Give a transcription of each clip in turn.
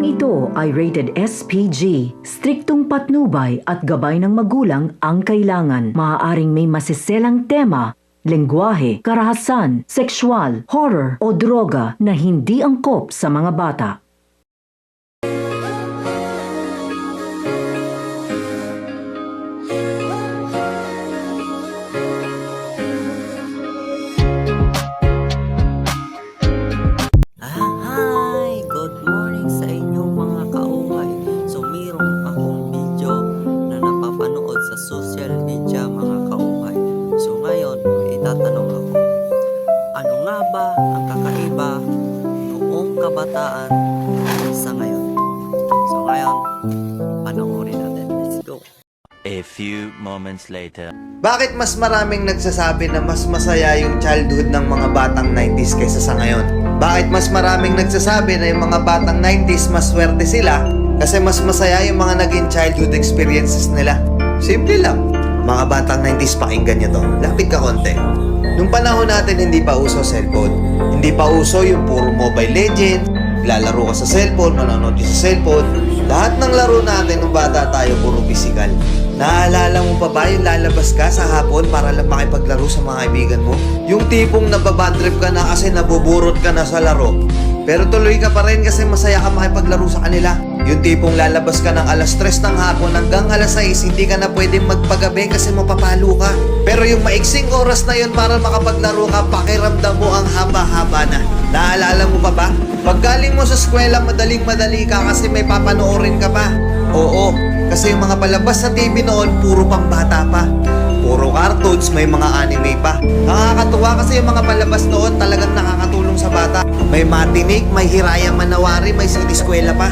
ito ay rated SPG. Striktong patnubay at gabay ng magulang ang kailangan. Maaaring may masiselang tema, lengguwahe, karahasan, sexual, horror o droga na hindi angkop sa mga bata. Hi! Good morning sa inyo mga kauhay. So mayroon akong video na napapanood sa social media mga kauhay. So ngayon, may itatanong ako. Ano nga ba ang kakaiba noong kabataan sa ngayon? So ngayon, panoorin natin. Let's go! A few moments later. Bakit mas maraming nagsasabi na mas masaya yung childhood ng mga batang 90s kaysa sa ngayon? Bakit mas maraming nagsasabi na yung mga batang 90s mas swerte sila kasi mas masaya yung mga naging childhood experiences nila? Simple lang. Mga batang 90s, pakinggan nyo to. Lapit ka konti. Nung panahon natin, hindi pa uso cellphone. Hindi pa uso yung puro Mobile Legends, lalaro ka sa cellphone, manonood ka sa cellphone. Lahat ng laro natin nung bata tayo, puro physical. Naalala mo pa ba yung lalabas ka sa hapon para lang makipaglaro sa mga kaibigan mo? Yung tipong nababadtrip ka na kasi nabuburot ka na sa laro, pero tuloy ka pa rin kasi masaya ka makipaglaro sa kanila. Yung tipong lalabas ka ng alas 3 ng hapon hanggang alas 6, hindi ka na pwedeng magpagabi kasi mapapalo ka. Pero yung maiksing oras na yun para makapaglaro ka, pakiramdam mo ang haba-haba na. Naalala mo pa ba? Pag galing mo sa eskwela, madaling-madali ka kasi may papanoorin ka pa. Oo, kasi yung mga palabas sa TV noon, puro pambata pa. Puro cartoons, may mga anime pa. Nakakatuwa kasi yung mga palabas noon talagang nakakatulong sa bata. May matinik, may Hiraya Manawari, may siniskwela pa.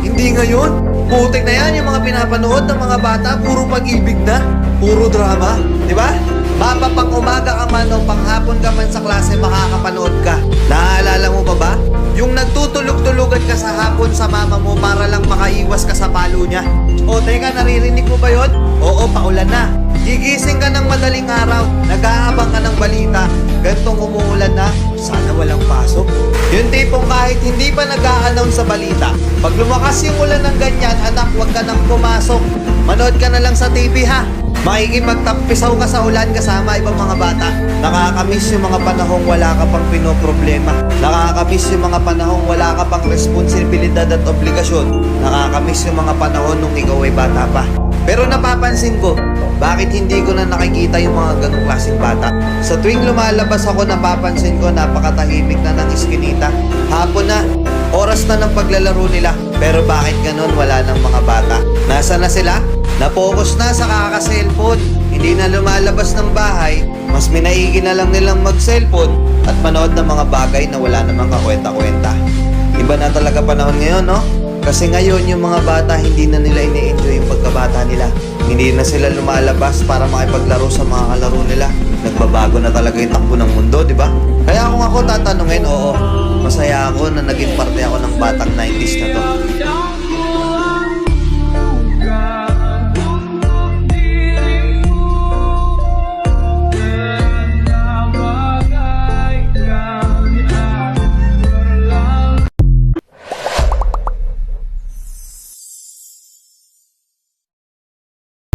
Hindi ngayon. Putik na yan yung mga pinapanood ng mga bata, puro pag-ibig na, puro drama. Diba? Baba pang umaga ka man o panghapon ka man sa klase, makakapanood ka. Naalala mo pa ba? Yung nagtutulog-tulugan ka sa hapon sa mama mo para lang makaiwas ka sa palo niya. O teka, naririnig mo ba yun? Oo, paulan na. Gigising ka ng madaling araw, nag-aabang ka ng balita, gantong umuulan na, sana walang pasok. Yung tipong kahit hindi pa nag-a-announce sa balita, pag lumakas yung ulan ng ganyan, anak, huwag ka nang pumasok. Manood ka na lang sa TV ha. Makikipagtampisaw ka sa ulan kasama ibang mga bata. Nakakamiss yung mga panahong wala ka pang pinoproblema. Nakakamiss yung mga panahong wala ka pang responsibilidad at obligasyon. Nakakamiss yung mga panahon nung ikaw ay bata pa. Pero napapansin ko, bakit hindi ko na nakikita yung mga ganong klaseng bata? Sa tuwing lumalabas ako, napapansin ko napakatahimik na ng iskinita. Hapon na, oras na ng paglalaro nila. Pero bakit ganon wala ng mga bata? Nasa na sila? Na-focus na sa kaka-cellphone. Hindi na lumalabas ng bahay. Mas minaigi na lang nilang mag-cellphone at manood ng mga bagay na wala namang kakwenta-kwenta. Iba na talaga panahon ngayon, no? Kasi ngayon yung mga bata hindi na nila ini-enjoy yung pagkabata nila. Hindi na sila lumalabas para makipaglaro sa mga kalaro nila. Nagbabago na talaga yung takbo ng mundo, di ba? Kaya kung ako tatanungin, oo, masaya ako na naging parte ako ng batang 90s na to.